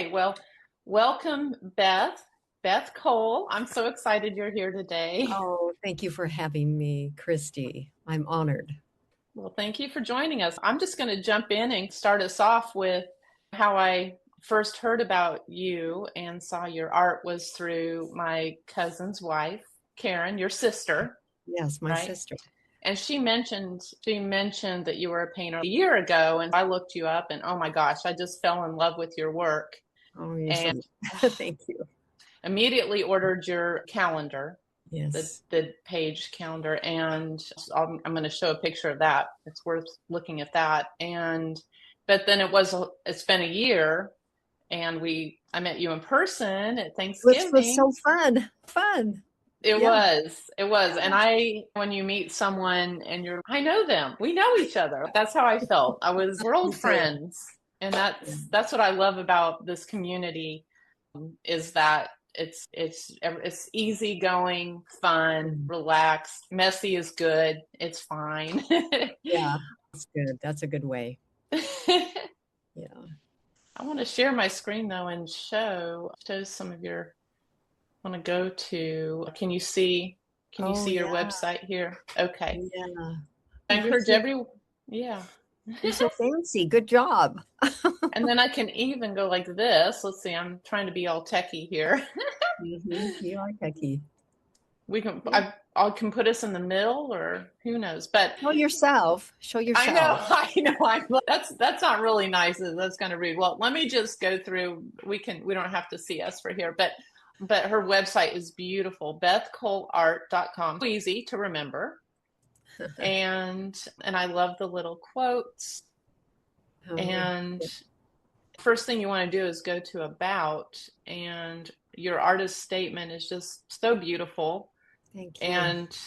Well, welcome, Beth Cole. I'm so excited you're here today. Oh, thank you for having me, Christy. I'm honored. Well, thank you for joining us. I'm just going to jump in and start us off with how I first heard about you and saw your art was through my cousin's wife, Karen, your sister, Yes, my right? sister. And she mentioned that you were a painter a year ago, and I looked you up, and oh my gosh, I just fell in love with your work Oh, you're and so, thank you. immediately ordered your calendar, the Yes. the page calendar, and I'm going to show a picture of that. It's worth looking at that. And but then it's been a year, and I met you in person at Which was Thanksgiving. so fun. Fun. It Yeah. was, it was. And when you meet someone and I know them, we know each other. That's how I felt. We're Me old too. friends. And Yeah. that's what I love about this community is that it's easygoing, fun, Mm. relaxed. Messy is good. It's fine. Yeah, that's good. That's a good way. I Yeah. want to share my screen though and show some of your. I want to go to. Can you Oh, see your yeah. website here? Okay. Yeah. I You're encourage so, yeah. you're so fancy. Good job. And then I can even go like this. Let's see, I'm trying to be all techie here. You are techie. We can, Yeah. I can put us in the middle or who knows, but Show yourself. Show I know, yourself. I know, that's not really nice. That's kind of rude. Well, let me just go through, we don't have to see us for here, but her website is beautiful, bethcoleart.com. Easy to remember. And I love the little quotes. Oh, And first thing you want to do is go to about, and your artist statement is just so beautiful. thank you. And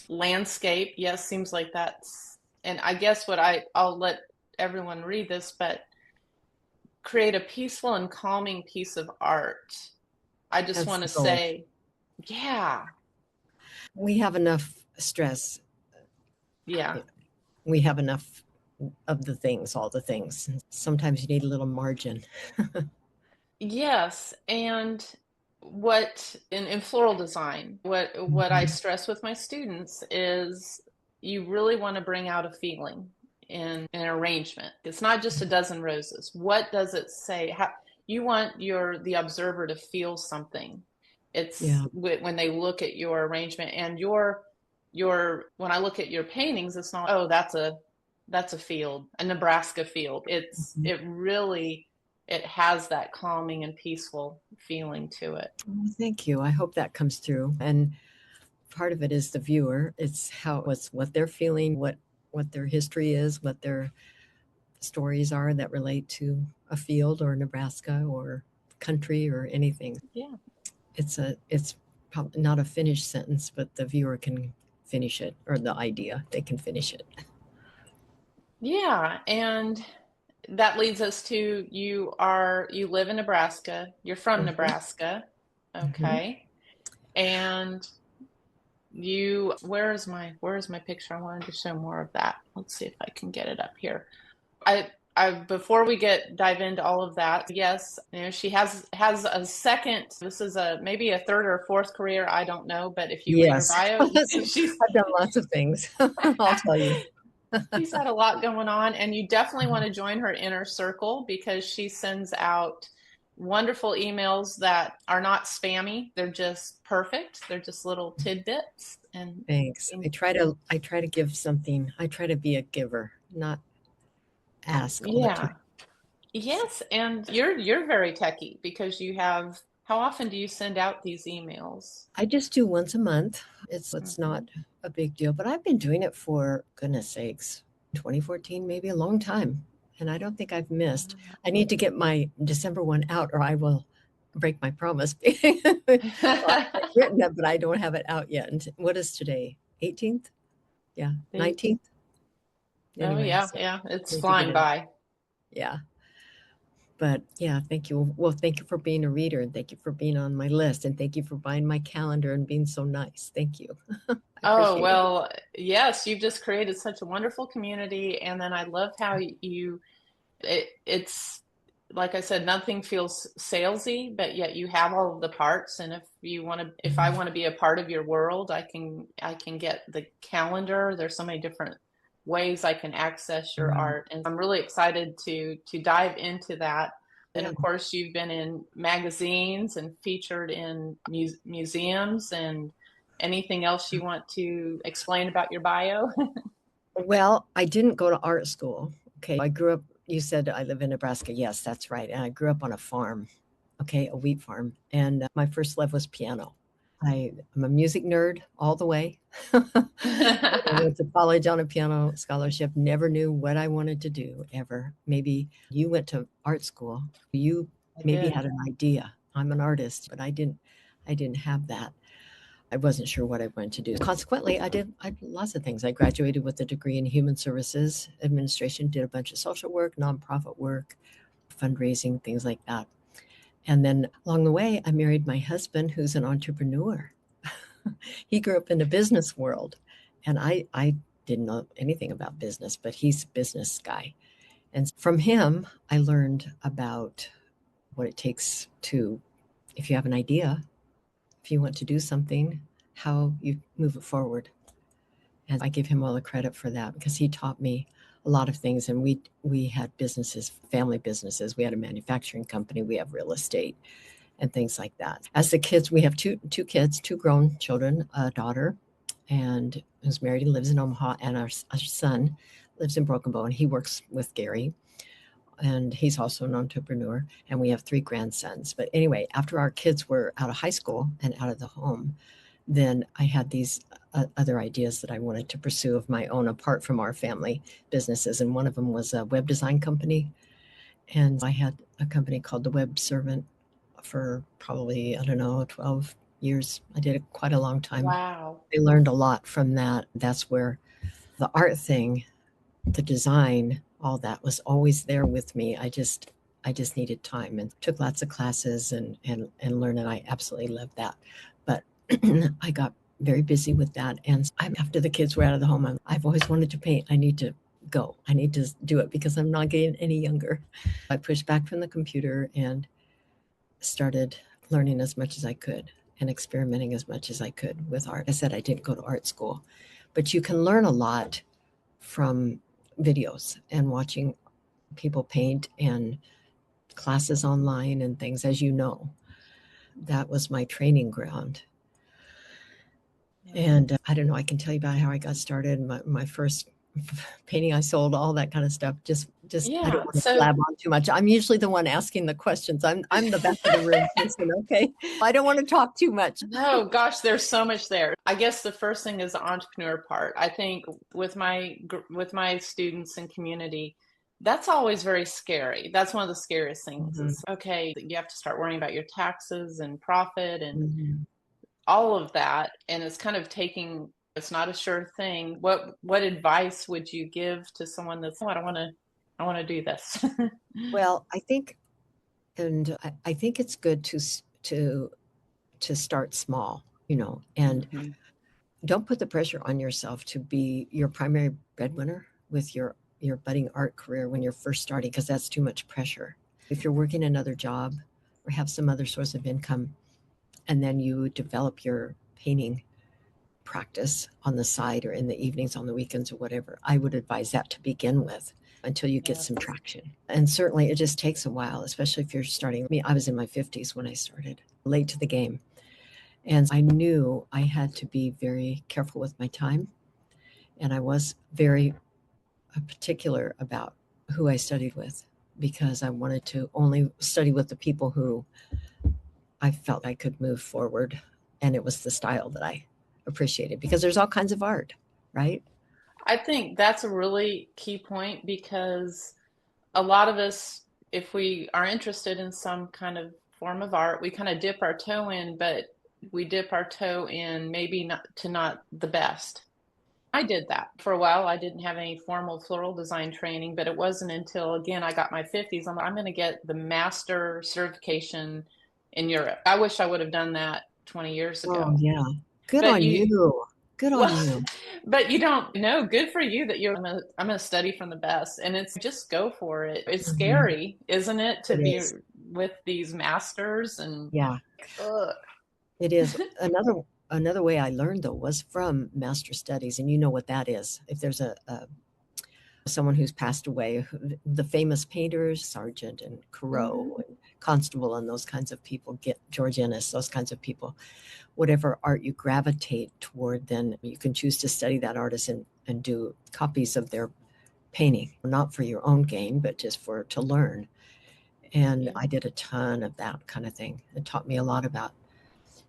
landscape, yes, seems like that's, and I guess I'll let everyone read this, but create a peaceful and calming piece of art. I just That's want the to goal. say, yeah, We have enough stress. yeah. We have enough of the things, all the things. Sometimes you need a little margin. Yes, and what in floral design, what I Mhm. stress with my students is you really want to bring out a feeling in an arrangement. It's not just a dozen roses. What does it say? How you want the observer to feel something. It's Yeah. when they look at your arrangement and your when I look at your paintings, it's not, oh, that's a field, a Nebraska field. Mhm. It has that calming and peaceful feeling to it. Well, thank you. I hope that comes through. And part of it is the viewer. It's what they're feeling, what their history is, what their stories are that relate to a field or Nebraska or country or anything. Yeah. It's probably not a finished sentence, but the viewer can finish it, or the idea they can finish it. Yeah, and that leads us to you live in Nebraska. You're from Mhm. Nebraska. Mhm. Okay. And where is my picture? I wanted to show more of that. Let's see if I can get it up here. I before we dive into all of that, yes, she has a second. This is a maybe a third or fourth career. I don't know, but if you read her Yes. bio, she's I've done lots of things. I'll tell you. she's had a lot going on, and you definitely want to join her inner circle because she sends out wonderful emails that are not spammy. They're just perfect. They're just little tidbits, Thanks. and I try to give something. I try to be a giver, not ask all the time. yeah. Yes, and you're very techy because you have. How often do you send out these emails? I just do once a month. It's not Hmm. a big deal, but I've been doing it for goodness sakes, 2014, maybe a long time. And I don't think I've missed. I need to get my December one out or I will break my promise. Well, I've written it, but I don't have it out yet. And what is today? 18th? Yeah, The 18th. 19th. Oh Anyway, yeah, so yeah, I it's need to get flying it out. by. Yeah. But yeah, thank you. Well, thank you for being a reader and thank you for being on my list and thank you for buying my calendar and being so nice. Thank you. I Oh, appreciate it. well, yes, you've just created such a wonderful community, and then I love how it's like I said, nothing feels salesy, but yet you have all of the parts. And if I want to be a part of your world, I can get the calendar. There's so many different ways I can access your Mm, art. And I'm really excited to dive into that. And yeah. of course, you've been in magazines and featured in museums and anything else you want to explain about your bio? Well, I didn't go to art school. Okay. I grew up, you said I live in Nebraska. Yes, that's right. And I grew up on a farm, okay, a wheat farm. And my first love was piano. I'm a music nerd all the way. I went to college on a piano scholarship, never knew what I wanted to do ever. Maybe you went to art school. You I maybe did. had an idea. I'm an artist, but I didn't have that. I wasn't sure what I wanted to do. Consequently, I did lots of things. I graduated with a degree in human services administration, did a bunch of social work, nonprofit work, fundraising, things like that. And then along the way, I married my husband, who's an entrepreneur. He grew up in the business world, and I didn't know anything about business, but he's a business guy. And from him, I learned about what it takes to, if you have an idea, if you want to do something, how you move it forward. And I give him all the credit for that because he taught me a lot of things. And we had businesses, family businesses. We had a manufacturing company. We have real estate and things like that. As the kids, we have two kids, two grown children, a daughter, and who's married and lives in Omaha, and our son lives in Broken Bow, and he works with Gary, and he's also an entrepreneur. And we have three grandsons. But anyway, after our kids were out of high school and out of the home, then I had these other ideas that I wanted to pursue of my own apart from our family businesses. And one of them was a web design company. And I had a company called The Web Servant for probably, I don't know, 12 years. I did it quite a long time. Wow. I learned a lot from that. That's where the art thing, the design, all that was always there with me. I just needed time and took lots of classes and learned, and I absolutely loved that. But I got very busy with that. And after the kids were out of the home, I've always wanted to paint. I need to go. I need to do it because I'm not getting any younger. I pushed back from the computer and started learning as much as I could and experimenting as much as I could with art. I said I didn't go to art school, but you can learn a lot from videos and watching people paint and classes online and things, as you know. That was my training ground. Yeah. And I don't know, I can tell you about how I got started, my first painting I sold, all that kind of stuff. Just I don't Yeah. want to So, blab on too much. I'm usually the one asking the questions. I'm the back of the room person, okay? I don't want to talk too much. no, gosh, there's so much there. I guess the first thing is the entrepreneur part. I think with my students and community, that's always very scary. That's one of the scariest things Mhm, is okay, you have to start worrying about your taxes and profit and mhm. all of that. And it's kind of it's not a sure thing. What advice would you give to someone that's, oh, I want to do this? Well, I think it's good to start small, and Mhm. don't put the pressure on yourself to be your primary breadwinner with your budding art career when you're first starting, because that's too much pressure. If you're working another job or have some other source of income, and then you develop your painting practice on the side or in the evenings, on the weekends, or whatever, I would advise that to begin with until you get Yeah. some traction. And certainly it just takes a while, especially if you're starting. I mean, I was in my 50s when I started, late to the game. And I knew I had to be very careful with my time. And I was very particular about who I studied with because I wanted to only study with the people who I felt I could move forward. And it was the style that I appreciated because there's all kinds of art, right? I think that's a really key point because a lot of us, if we are interested in some kind of form of art, we kind of dip our toe in, but we dip our toe in maybe not the best. I did that for a while. I didn't have any formal floral design training, but it wasn't until again I got my 50s. I'm going to get the master certification in Europe. I wish I would have done that 20 years Oh, ago. yeah. Good But on you. Good on Well, you. but you don't know. Good for you that I'm gonna study from the best, and it's just go for it. It's Mhm. scary, isn't it, to It be is. with these masters and Yeah, ugh. it is. Another way I learned though was from master studies, and you know what that is. If there's a someone who's passed away, the famous painters, Sargent and Mhm. Corot and Constable and those kinds of people, get George Ennis, those kinds of people. Whatever art you gravitate toward, then you can choose to study that artist and do copies of their painting, not for your own gain, but just for to learn. And Yeah. I did a ton of that kind of thing. It taught me a lot about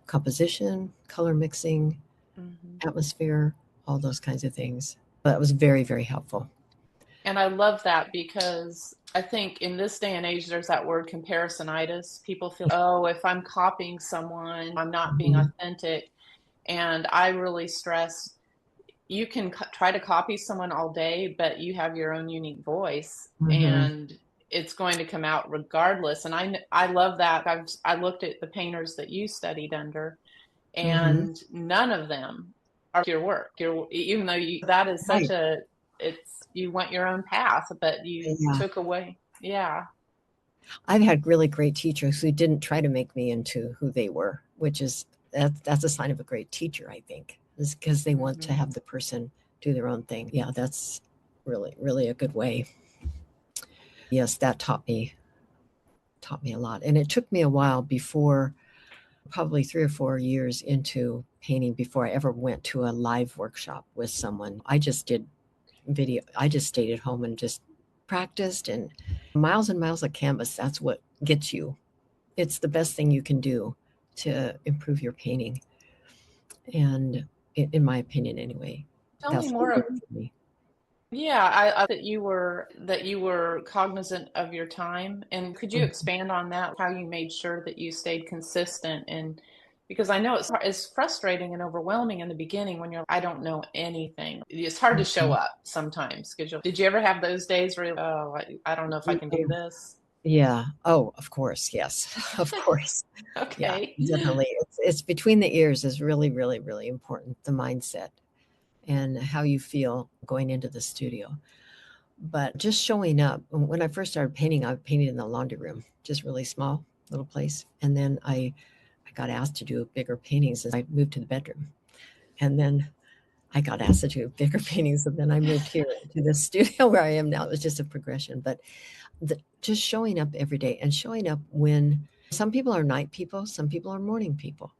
composition, color mixing, Mhm. atmosphere, all those kinds of things. But it was very, very helpful. And I love that because I think in this day and age, there's that word comparisonitis. People feel, oh, if I'm copying someone, I'm not being Mhm. authentic. And I really stress you can try to copy someone all day, but you have your own unique voice, Mhm. and it's going to come out regardless. And I love that. I looked at the painters that you studied under, Mhm. and none of them are your work. Even though that is such Right. a it's you went your own path, but you Yeah. took away. Yeah. I've had really great teachers who didn't try to make me into who they were, which is that's a sign of a great teacher, I think, is because they want to Hmm. have the person do their own thing. Yeah, that's really, really a good way. Yes, that taught me a lot. And it took me a while before, probably 3 or 4 years into painting, before I ever went to a live workshop with someone. I just did video. I just stayed at home and just practiced, and miles of canvas. That's what gets you. It's the best thing you can do to improve your painting. And in my opinion, anyway, Tell me that's what more. worked for me. Yeah, I that you were cognizant of your time, and could you Mhm. expand on that? How you made sure that you stayed consistent, and because I know it's frustrating and overwhelming in the beginning when I don't know anything. It's hard to show Mhm. up sometimes. Did you ever have those days where oh, I don't know if I can do this? Yeah. Oh, of course. Yes. Of course. Yeah, Okay. definitely. It's between the ears is really, really, really important. The mindset and how you feel going into the studio. But just showing up. When I first started painting, I painted in the laundry room, just really small little place. And then I got asked to do bigger paintings as I moved to the bedroom. And then I got asked to do bigger paintings, and then I moved here to the studio where I am now. It was just a progression. But just showing up every day and showing up when some people are night people, some people are morning people,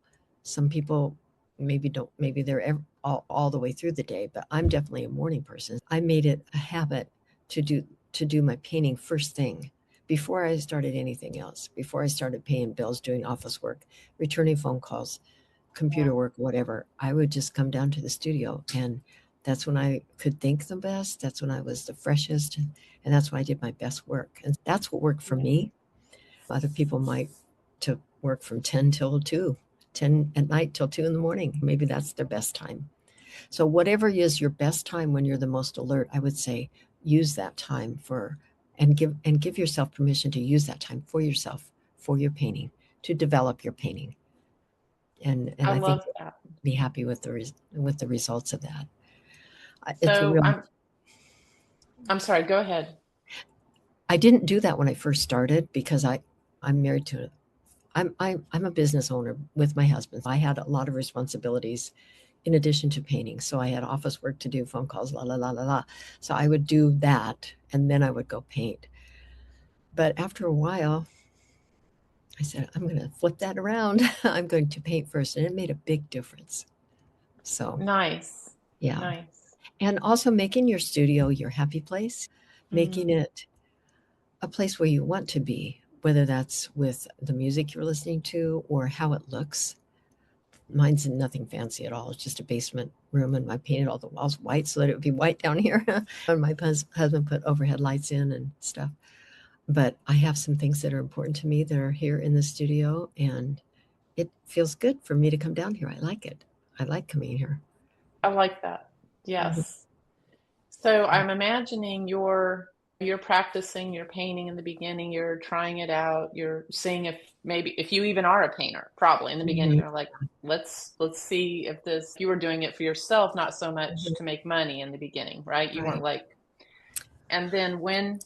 some people maybe don't, maybe they're all the way through the day, but I'm definitely a morning person. I made it a habit to do my painting first thing before I started anything else, before I started paying bills, doing office work, returning phone calls, Yeah. computer work, whatever. I would just come down to the studio, and that's when I could think the best. That's when I was the freshest. And that's when I did my best work. And that's what worked for Yeah. me. Other people might to work from 10 till 2, 10 at night till 2 in the morning. Maybe that's their best time. So whatever is your best time when you're the most alert, I would say use that time for and give yourself permission to use that time for yourself, for your painting, to develop your painting. And I I think love that. be happy with the results of that. It's a So real. I'm sorry, go ahead. I didn't do that when I first started because I'm married to I'm a business owner with my husband. I had a lot of responsibilities in addition to painting. So I had office work to do, phone calls, la la la la la. So I would do that and then I would go paint. But after a while, I said, I'm going to flip that around. I'm going to paint first. And it made a big difference. So, Nice. yeah. Nice. And also making your studio your happy place, making Mm. it a place where you want to be, whether that's with the music you're listening to or how it looks. Mine's nothing fancy at all. It's just a basement room, and I painted all the walls white so that it would be white down here. And my husband put overhead lights in and stuff. But I have some things that are important to me that are here in the studio, and it feels good for me to come down here. I like it. I like coming here. I like that. Mhm. Yes. So I'm imagining your You're practicing, you're painting in the beginning, you're trying it out, you're seeing if you even are a painter, probably in the beginning, Mhm, you're like, let's see if you were doing it for yourself, not so much mhm. to make money in the beginning, right? You weren't Right. like, and then when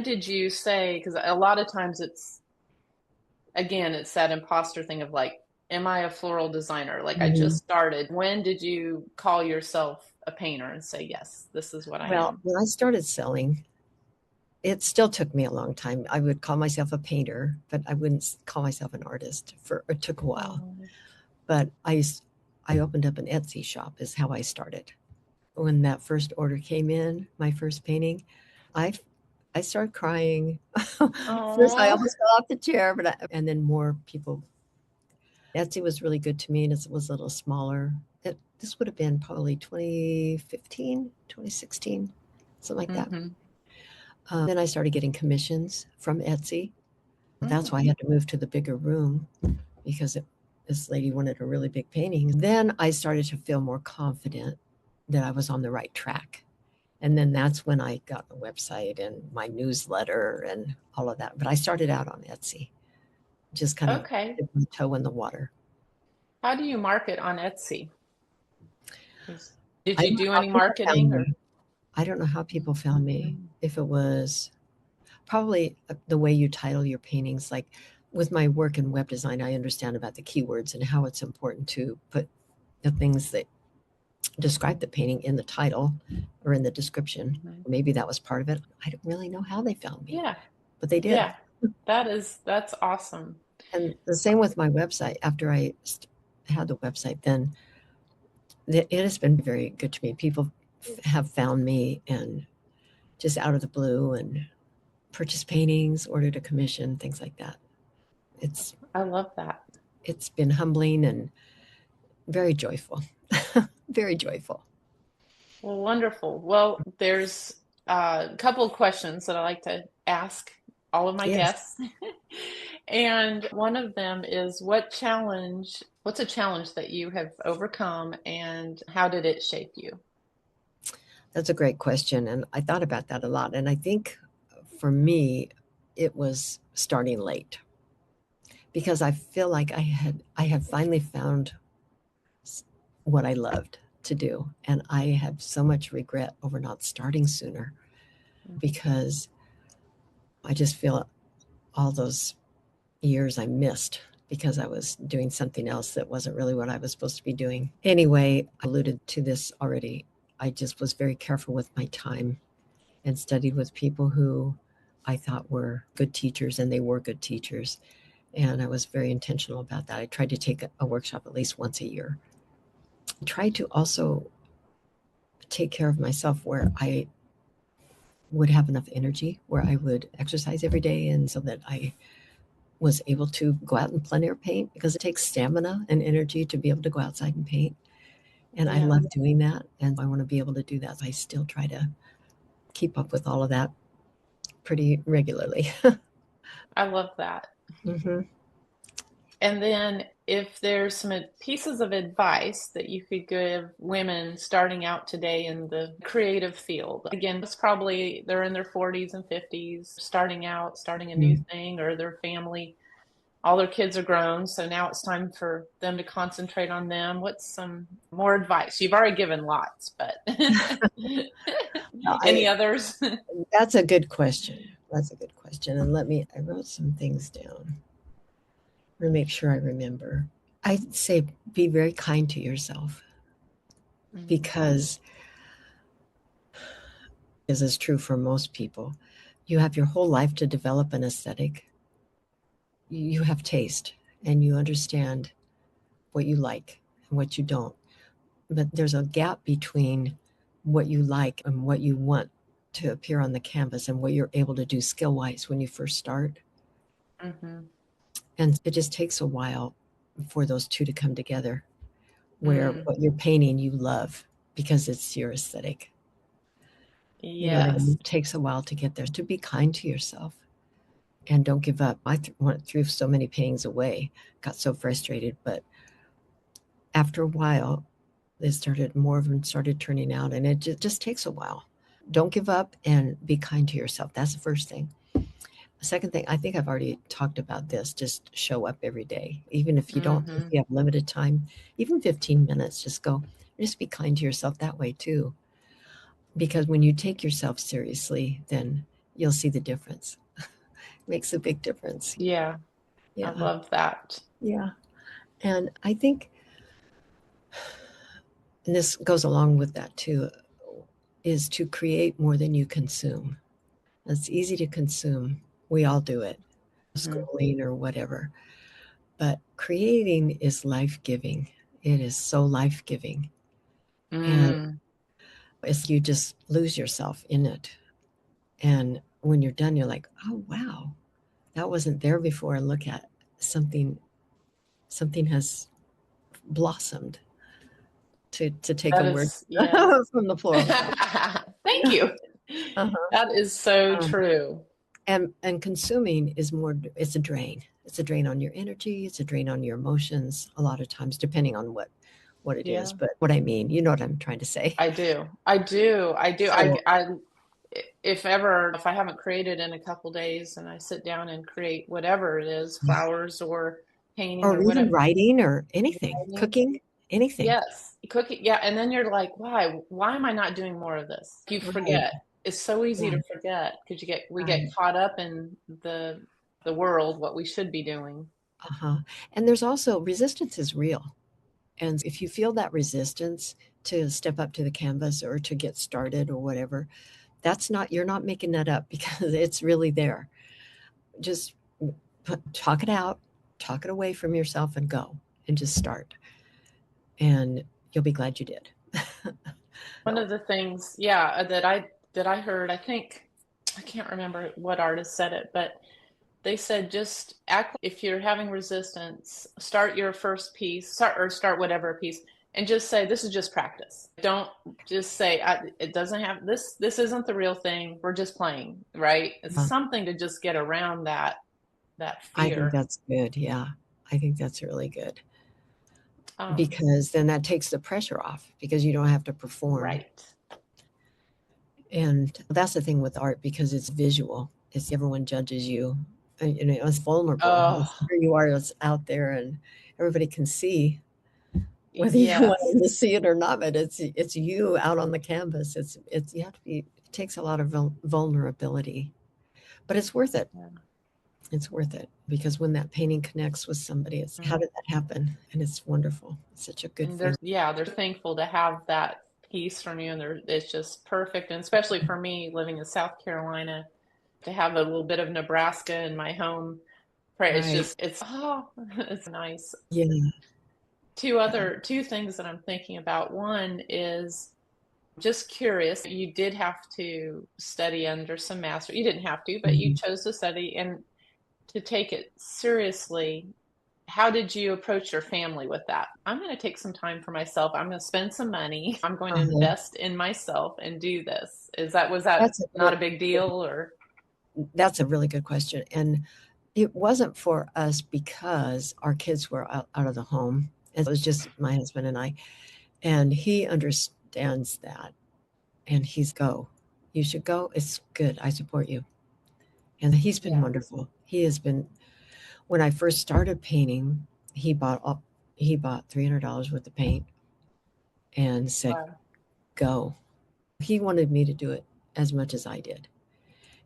did you say, because a lot of times it's that imposter thing of like, am I a floral designer? Like I Mhm. just started. When did you call yourself a painter and say, yes, this is what I Well, am? when I started selling, it still took me a long time. I would call myself a painter, but I wouldn't call myself an artist. It took a while. Oh. But I opened up an Etsy shop is how I started. When that first order came in, my first painting, I I started crying. First, I Oh. almost fell off the chair, and then more people. Etsy was really good to me, and it was a little smaller. This would have been probably 2015, 2016, something like that. Mm-hmm. Then I started getting commissions from Etsy. That's why I Mm. had to move to the bigger room because this lady wanted a really big painting. Then I started to feel more confident that I was on the right track. And then that's when I got a website and my newsletter and all of that. But I started out on Etsy, just kind of Okay. dipping my toe in the water. How do you market on Etsy? Did I you don't know do how any people found marketing or? me. I don't know how people found me. Mm. If it was probably the way you title your paintings, like with my work in web design, I understand about the keywords and how it's important to put the things that describe the painting in the title or in the description. Mhm. Maybe that was part of it. I don't really know how they found me, Yeah, but they did. yeah. That's awesome. And the same with my website. After I had the website, then it has been very good to me. People have found me and just out of the blue and purchased paintings, ordered a commission, things like that. It's I love that. it's been humbling and very joyful. Very joyful. Well, wonderful. Well, there's a couple of questions that I like to ask all of my Yes, guests. And one of them is what's a challenge that you have overcome and how did it shape you? that's a great question. And I thought about that a lot. And I think for me, it was starting late because I feel like I had finally found what I loved to do. And I have so much regret over not starting sooner because I just feel all those years I missed because I was doing something else that wasn't really what I was supposed to be doing. Anyway, I alluded to this already. I just was very careful with my time and studied with people who I thought were good teachers, and they were good teachers. And I was very intentional about that. I tried to take a workshop at least once a year. I tried to also take care of myself where I would have enough energy, where I would exercise every day, and so that I was able to go out and plein air paint because it takes stamina and energy to be able to go outside and paint. And I Yeah, love doing that. And I want to be able to do that. I still try to keep up with all of that pretty regularly. I love that. Hmm. And then if there's some pieces of advice that you could give women starting out today in the creative field. Again, it's probably they're in their 40s and 50s, starting out, starting a new thing, or their family, all their kids are grown, so now it's time for them to concentrate on them. What's some more advice? You've already given lots, but any I others? That's a good question. That's a good question. And I wrote some things down to make sure I remember. I'd say be very kind to yourself Mm, because this is true for most people. You have your whole life to develop an aesthetic. You have taste and you understand what you like and what you don't. But there's a gap between what you like and what you want to appear on the canvas and what you're able to do skill wise when you first start. mhm, And it just takes a while for those two to come together, where mm, what you're painting you love because it's your aesthetic. You know what I yes, mean? It takes a while to get there. To be kind to yourself and don't give up. Threw so many paintings away, got so frustrated, but after a while, more of them started turning out, and it just takes a while. Don't give up and be kind to yourself. That's the first thing. The second thing, I think I've already talked about this, just show up every day. Even if you don't, if Mm-hmm. you have limited time, even 15 minutes, just go, just be kind to yourself that way too. Because when you take yourself seriously, then you'll see the difference. Makes a big difference. Yeah, I Yeah. love that. Yeah. And I think, and this goes along with that too, is to create more than you consume. It's easy to consume. We all do it, Mm-hmm. scrolling or whatever. But creating is life giving. It is so life giving. And Mm. it's, you just lose yourself in it. And when you're done, you're like, oh, wow, that wasn't there before. Look at something, something has blossomed, to take a That word is, yes. from the plural. Thank you. Uh-huh. That is so Um, true. and consuming is more, it's a drain. It's a drain on your energy. It's a drain on your emotions a lot of times, depending on what it is. Yeah, But what I mean, you know what I'm trying to say. I do. I do. I do. So, If ever, if I haven't created in a couple days and I sit down and create whatever it is, flowers or painting or or even whatever, writing or anything, writing, cooking, anything. yes, cooking, yeah. And then you're like, why am I not doing more of this? You Right. forget. It's so easy Yeah. to forget because we get Right. caught up in the world, what we should be doing. Uh-huh. And there's also resistance is real. And if you feel that resistance to step up to the canvas or to get started or whatever, that's not, you're not making that up because it's really there. Just talk it out, talk it away from yourself and go and just start. And you'll be glad you did. One No. of the things, yeah, that I heard, I think I can't remember what artist said it, but they said just act if you're having resistance, start your first piece, start whatever piece, and just say this is just practice. Don't just say it doesn't have this. This isn't the real thing. We're just playing, right? It's something to just get around that I think fear. that's good. Yeah. I think that's really good Um, because then that takes the pressure off because you don't have to perform. right. And that's the thing with art because it's visual. It's everyone judges you. And, you know, it's vulnerable. It's, Oh, here you are, it's out there, and everybody can see whether you want yes. them to see it or not. But it's you out on the canvas. It's you have to be. It takes a lot of vulnerability, but it's worth it. Yeah. It's worth it because when that painting connects with somebody, it's how did that happen? And it's wonderful. It's such a good And feeling. they're thankful to have that piece from you, and it's just perfect. And especially for me, living in South Carolina, to have a little bit of Nebraska in my home, it's Right. just it's nice. Yeah. Yeah. Two things that I'm thinking about. One is just curious. You did have to study under some master. You didn't have to, but you Mhm. chose to study and to take it seriously. How did you approach your family with that? I'm going to take some time for myself. I'm going to spend some money. I'm going to Uh-huh. invest in myself and do this. Was that That's a not really a big deal or? that's a really good question. And it wasn't for us because our kids were out of the home. It was just my husband and I. And he understands that. And he's go. You should go. It's good. I support you. And he's been Yeah. wonderful. He has been, when I first started painting, he bought $300 worth of paint and said, Wow. go. He wanted me to do it as much as I did.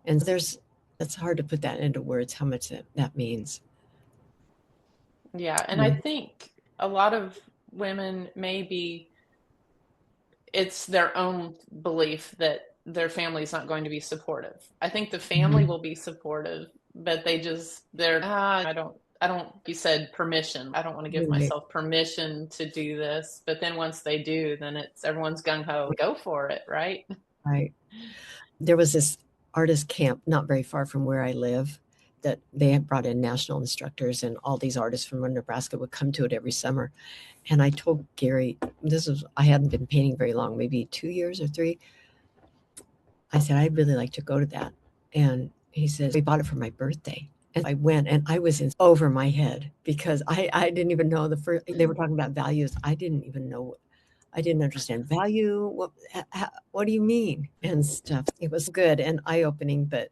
And there's, it's hard to put that into words how much that means. Yeah. And I Yeah. think a lot of women maybe it's their own belief that their family is not going to be supportive. I think the family Mhm. will be supportive, but I don't, you said permission. I don't want to give Right. myself permission to do this. But then once they do, then it's everyone's gung ho, go for it, right? Right. There was this artist camp not very far from where I live that they had brought in national instructors, and all these artists from Nebraska would come to it every summer. And I told Gary, I hadn't been painting very long, maybe 2 years or three. I said, I'd really like to go to that. And he says, we bought it for my birthday. And I went and I was in over my head because I didn't even know the first, they were talking about values. I didn't even know I didn't understand value. What do you mean? And stuff. It was good and eye-opening, but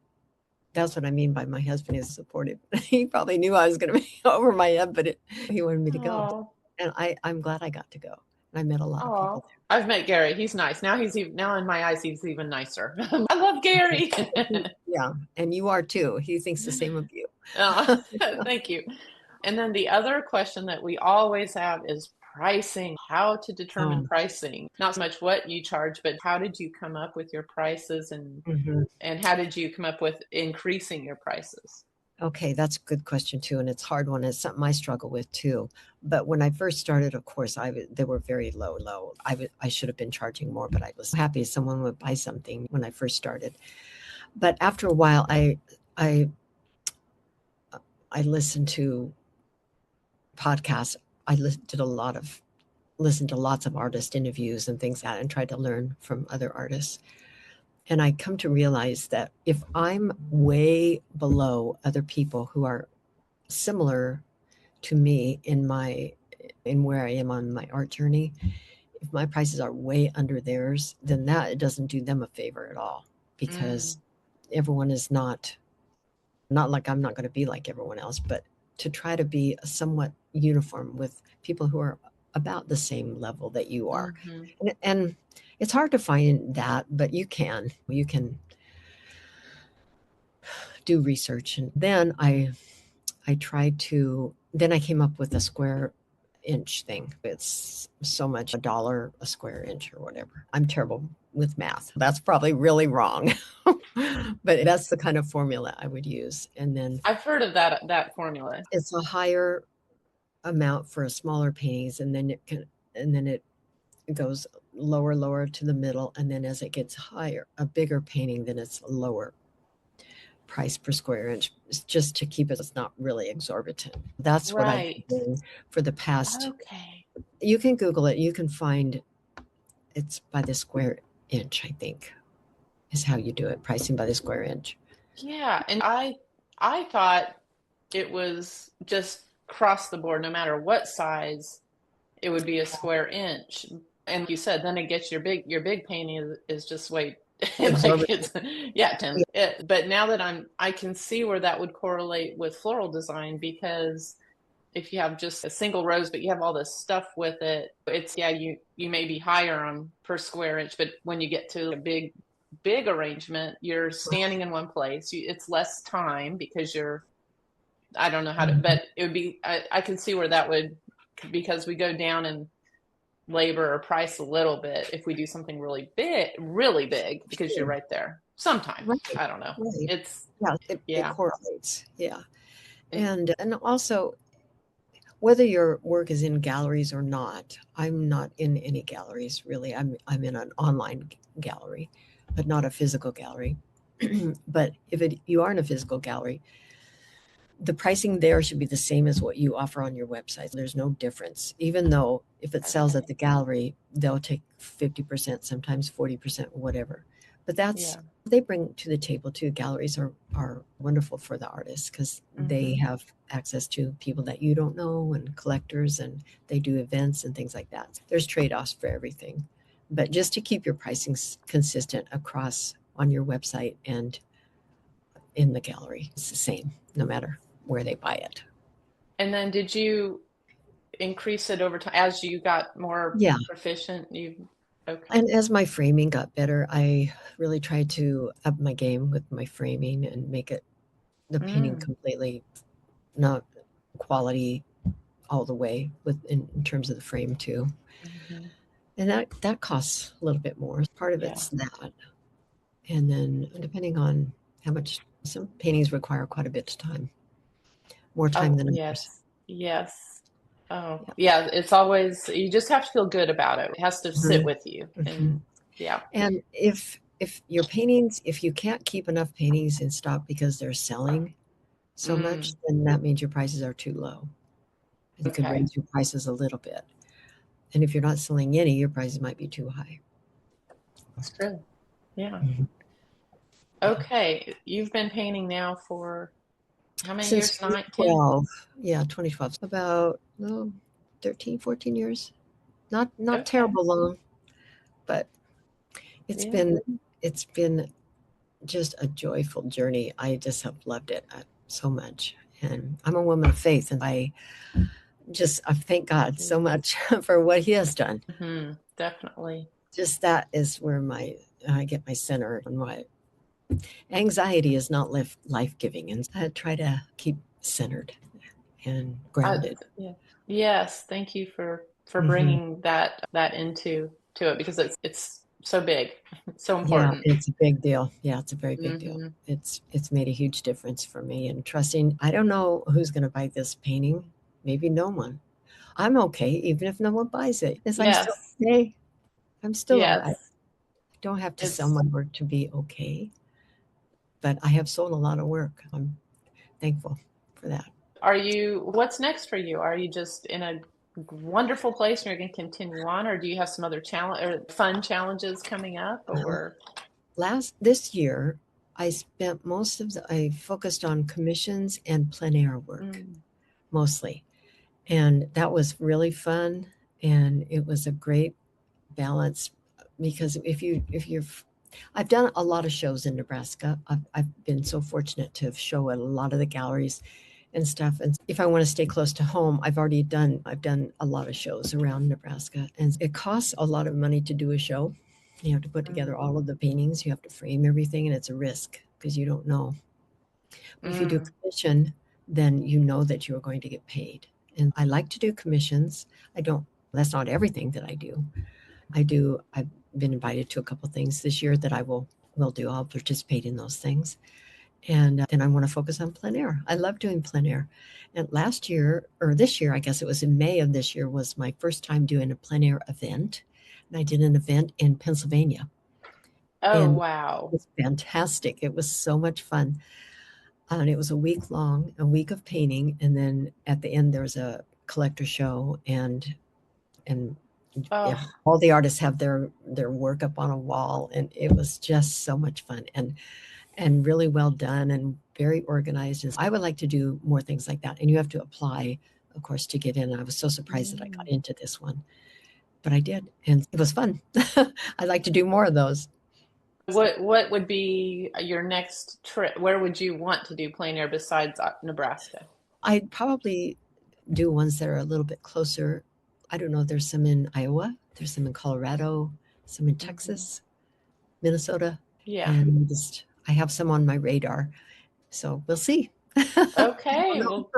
that's what I mean by my husband is supportive. He probably knew I was going to be over my head, but he wanted me to go. Oh, And I'm glad I got to go. And I met a lot of oh. people I've met Gary. He's nice. Now now in my eyes he's even nicer. I love Gary. there. Yeah. And you are too. He thinks the same of you. Oh, thank you. And then the other question that we always have is pricing, how to determine Oh, pricing. Not so much what you charge, but how did you come up with your prices mhm. and how did you come up with increasing your prices? Okay, that's a good question too, and it's a hard one. It's something I struggle with too. But when I first started, of course, they were very low. I should have been charging more, but I was happy someone would buy something when I first started. But after a while, I I listened to podcasts. I listened to lots of artist interviews and things like that, and tried to learn from other artists. And I come to realize that if I'm way below other people who are similar to me in where I am on my art journey, if my prices are way under theirs, then that it doesn't do them a favor at all Mm, because everyone is not like I'm not going to be like everyone else, but to try to be somewhat uniform with people who are about the same level that you are. hmm. And it's hard to find that, but you can do research. And then I tried to, then I came up with a square inch thing. It's so much $1 a square inch or whatever. I'm terrible with math. That's probably really wrong. But that's the kind of formula I would use. And then I've heard of that formula. it's a higher amount for a smaller paintings, and then it goes lower to the middle, and then as it gets higher, a bigger painting, then it's lower price per square inch, just to keep it's not really exorbitant. That's what I've been Right. doing for the past. Okay. You can Google it. You can find it's by the square inch, I think, is how you do it, pricing by the square inch. Yeah, and I thought it was just across the board, no matter what size, it would be a square inch. And you said then it gets your big painting is just way like Exorbitant. it's yeah, 10. But now that I can see where that would correlate with floral design because if you have just a single rose but you have all this stuff with it, it's yeah, you may be higher on per square inch, but when you get to a big arrangement, you're standing in one place. It's less time because I don't know how to, but it would be, I can see where that would, because we go down in labor or price a little bit if we do something really big, because you're right there. Sometimes, Right, I don't know. right. It's, Yeah, it yeah. correlates. Yeah. It, And also whether your work is in galleries or not, I'm not in any galleries really. I'm in an online gallery, but not a physical gallery. But you are in a physical gallery, the pricing there should be the same as what you offer on your website. There's no difference. Even though if it sells at okay. the gallery, they'll take 50%, sometimes 40%, whatever. But that's Yeah. they bring to the table too. Galleries are wonderful for the artists because they Hmm. have access to people that you don't know and collectors, and they do events and things like that. There's trade-offs for everything. But just to keep your pricing consistent across on your website and in the gallery, it's the same no matter where they buy it. And then did you increase it over time as you got more Yeah. proficient? You, okay. And as my framing got better, I really tried to up my game with my framing and make it the painting Mm. completely not quality all the way in terms of the frame too. Hmm. And that costs a little bit more. Part of Yeah. it's that. And then depending on how much some paintings require quite a bit of time, more time Oh, than others. yes. Yes. Oh, Yeah. yeah. It's always, you just have to feel good about it. It has to sit Mhm. with you. Mhm. And yeah. And if your paintings, if you can't keep enough paintings in stock because they're selling so much, Mm, then that means your prices are too low. You could okay. raise your prices a little bit. And if you're not selling any, your prices might be too high. That's true. Yeah. Mhm. Yeah. Okay. You've been painting now for how many Since years? Nine, 10? 2012, yeah, 2012, about 13, 14 years. Not Okay. terrible long, but it's Yeah. been it's been just a joyful journey. I just have loved it so much. And I'm a woman of faith, and I thank God so much for what He has done. Definitely. Just that is where I get my center, and my anxiety is not life giving, and I try to keep centered and grounded. Yeah. Yes. Thank you for Hmm. bringing that into to it because it's so big, so Yeah, important. it's a big deal. Yeah, it's a very big deal. Hmm. It's made a huge difference for me, and trusting. I don't know who's going to buy this painting. Maybe no one. I'm okay, even if no one buys it. Yes, I'm still Yes. okay. I'm still all right. Yes. I don't have to sell It's my work to be okay, but I have sold a lot of work. I'm thankful for that. what's next for you? Are you just in a wonderful place and you're going to continue on, or do you have some other challenge or fun challenges coming up, Uh, or this year, I focused on commissions and plein air work mm, mostly, and that was really fun, and it was a great balance because if you're I've done a lot of shows in Nebraska. I've been so fortunate to show at a lot of the galleries and stuff. And if I want to stay close to home, I've done a lot of shows around Nebraska, and it costs a lot of money to do a show. You have to put together mm, all of the paintings, you have to frame everything, and it's a risk because you don't know. But if you do mm, commission, then you know that you are going to get paid. And I like to do commissions. I don't, that's not everything that I do. I've been invited to a couple things this year that will do. I'll participate in those things. And then I want to focus on plein air. I love doing plein air. And last year, or this year, I guess it was in May of this year, was my first time doing a plein air event. And I did an event in Pennsylvania. oh And it wow, was fantastic. It was so much fun. And it was a week long, a week of painting. And then at the end, there was a collector show, and yeah, oh, all the artists have their work up on a wall, and it was just so much fun and really well done and very organized. And I would like to do more things like that. And you have to apply, of course, to get in. And I was so surprised that I got mm. into this one, but I did, and it was fun. I'd like to do more of those. So What would be your next trip? Where would you want to do plein air besides Nebraska? I'd probably do ones that are a little bit closer. I don't know. There's some in Iowa. There's some in Colorado. Some in Hmm. Texas, Minnesota, Yeah. and I have some on my radar. So we'll see. I don't Okay. know.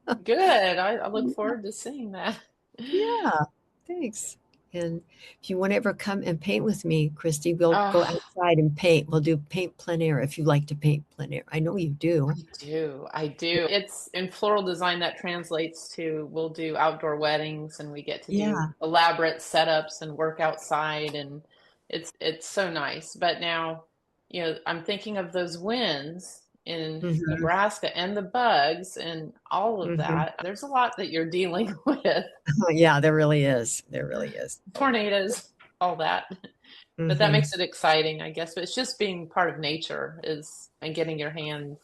Well, good. I look forward to seeing that. Yeah, thanks. And if you want to ever come and paint with me, Christy, we'll go Oh, outside and paint. We'll do paint plein air if you like to paint plein air. I know you do. I do. I do. It's in floral design that translates to we'll do outdoor weddings and we get to do Yeah. elaborate setups and work outside and it's so nice. But now, I'm thinking of those winds in Hmm. Nebraska and the bugs and all of Hmm. that. There's a lot that you're dealing with. Yeah, there really is. There really is. Tornadoes, all that. But that Hmm. makes it exciting, I guess. But it's just being part of nature is and getting your hands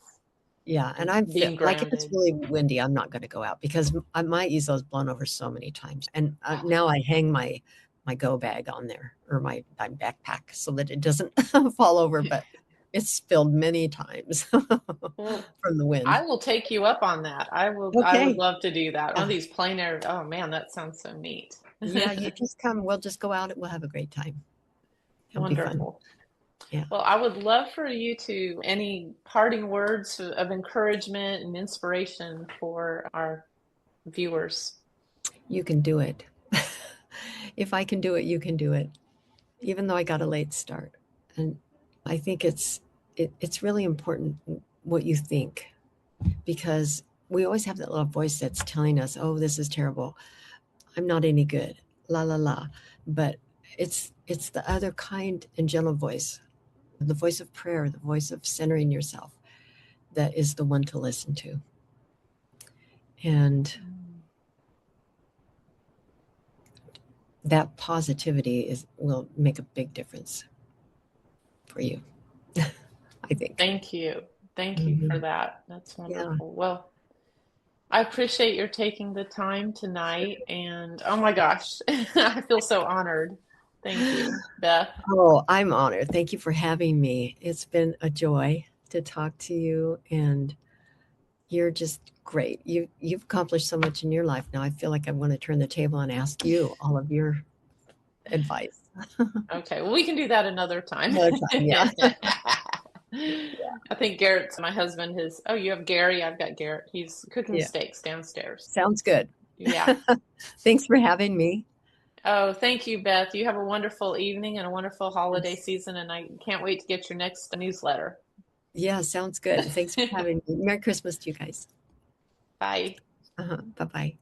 Yeah, and and being like if it's grounded. really windy, I'm not going to go out because my easel's blown over so many times, and now I hang my go bag on there or my backpack so that it doesn't fall over. But it's spilled many times Well, from the wind. I will take you up on that. I would Okay. love to do that. One Yeah. of these plein air. Oh man, that sounds so neat. Yeah, you just come. We'll just go out and we'll have a great time. It'll be fun. Wonderful. Yeah. Well, I would love for you to any parting words of encouragement and inspiration for our viewers. You can do it. If I can do it, you can do it. Even though I got a late start. And I think it's really important what you think because we always have that little voice that's telling us, "Oh, this is terrible. I'm not any good." La la la. But it's the other kind and gentle voice, the voice of prayer, the voice of centering yourself that is the one to listen to. And Mm. that positivity will make a big difference for you, I think. Thank you. Thank you for Mhm. that. That's Yeah. wonderful. Well, I appreciate your taking the time tonight. And oh my gosh, I feel so honored. Thank you, Beth. Oh, I'm honored. Thank you for having me. It's been a joy to talk to you, and you're just great. You've accomplished so much in your life now. I feel like I want to turn the table and ask you all of your advice. Okay, well, we can do that another time. Another time, yeah. I think Garrett's my husband. Oh, you have Gary. I've got Garrett. He's cooking Yeah. steaks downstairs. Sounds good. Yeah. Thanks for having me. Oh, thank you, Beth. You have a wonderful evening and a wonderful holiday season, and I can't wait to get your next newsletter. Yeah, sounds good. Thanks for having me. Merry Christmas to you guys. Bye. Bye-bye.